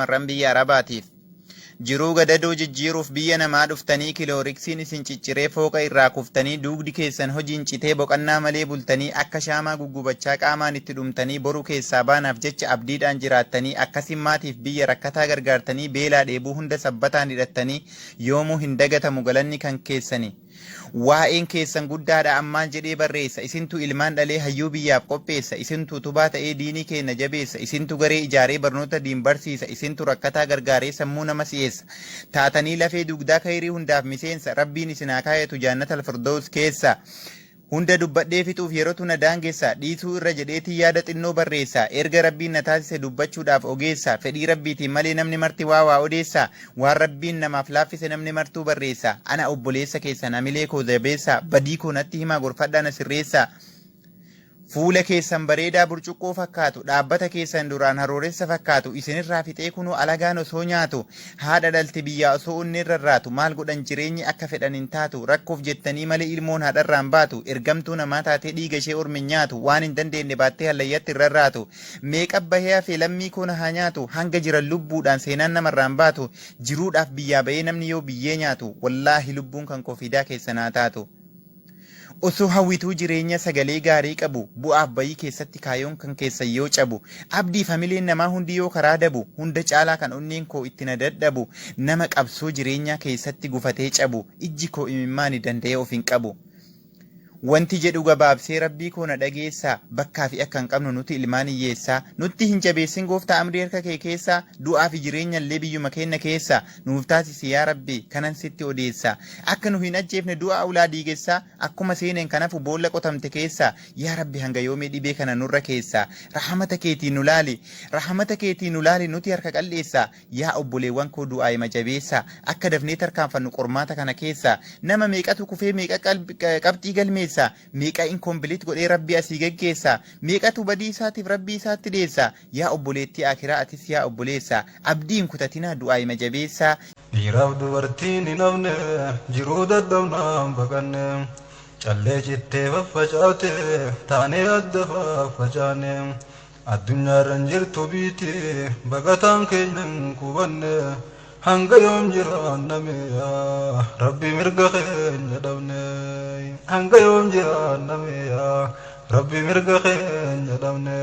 marran biyya Arabaatiif jiruu gadadoo jijjiiruuf biyya namaa dhuftanii kilooriksiin isin cicciree fooqa irraa kuftanii dugdi keessan hojiin citee boqannaa malee bultanii akka shaamaa guggubachaa qaamaan itti dhumtanii boru keessaa baanaaf jecha abdiidhaan jiraattanii akkasiin maatiif biyya rakkataa gargaartanii beelaa dheebuu hunda sabbataan hidhattanii yoomuu hin dagatamu galanni kan keessani. Waa'een keessan guddaadha ammaan jedhee barreessa isintu ilmaan dhalee hayyuu biyyaaf qopheessa isintu utubaa ta'ee diinii keenya jabeessa isintu garee ijaaree barnoota diin barsiisa isintu rakkataa gargaaree sammuu nama si'eessa taatanii lafee dugdaa kayrii hundaaf miseensa rabbiin isin haa kaayatu jannatal firdaus keessa hunda dubbadhee fixuuf yerootu na daangeessa dhiisuu irra jedheetii yaada xinnoo barreessa erga rabbiin na taasise dubbachuudhaaf ogeessa fedhii rabbiitiin malee namni marti waa odeessa waan rabbiin namaaf laaffise namni martuu barreessa ana obboleessa keessa namilee koo jabeessa badii koo natti himaa gorfadhaa na sirreessa. Fuula keessan bareedaa burcuqqoo fakkaatu dhaabbata keessan duraan harooressa fakkaatu isinirraa fixee kunuu alagaan osoo nyaatu haadha dhalte biyyaa osoo onnee rarraatu maal godhan jireenyi akka fedhan hin taatu rakkoof jettanii malee ilmoon haadharraan baatu ergamtuu namaa taatee dhiiga ishee ormi nyaatu waan hin dandeenye baattee hallayyatti rarraatu meeqa bahee hafee lammii koona haa nyaatu hanga jiran lubbuudhaan seenaan namarraan baatu jiruudhaaf biyyaa bahee namni yoo biyyee nyaatu wallaahi lubbuun kan koofidaa keessanaa taatu. Osoo hawwituu jireenya sagalee gaarii qabu bu'aaf bayii keessatti kaayoon kan keessan yoo cabu abdii familiin namaa hundi yoo karaa dabu hunda caalaa kan onneen koo itti na dadhabu nama qabsoo jireenyaa keessatti gufatee cabu ijji koo imimmaan danda'ee of hin qabu. Wanti jedhu gabaabsee rabbii koo na dhageessaa bakkaa fi akka hin qabnu nuti ilmaan hiyyeessaa nutti hin jabeessin gooftaa amrii harka kee keessaa du'aa fi jireenya illee biyyuma keenya keessaa nuuf taasisi yaa rabbi kanan sitti odeessaa akka nu hin ajjeefne du'a ulaa diigessaa akkuma seeneen kanafu boolla qotamte keessaa yaa rabbi hanga yoomee dhibee kana nurra keessaa rahamata keetiin nu laali nuti harka qalleessaa yaa obboleewwan koo du'aa hima jabeessaa akka dafnee tarkaanfannu qormaata kana keessaa nama meeqatu kufee meeqa qabxii galmee meeqa inkombiliit godhee rabbi asii geggeessa meeqatu badii isaatiif rabbii isaatti deessa yaa obboleettii akiraa atis yaa obboleessa abdiin kutatinaa du'aa hima jabeessa. Dhiiraaf dubartiin hin hafne jiruu dadhabnaan baqanne callee cittee faffacaate taanee adda faffacaane addunyaarran jirtu biiti baqataan keenya hin qubanne hanga yoom jiraanname yaa rabbi mirga keenya dhabne hanga yoom jiraanname yaa rabbi mirga keenya dhabne.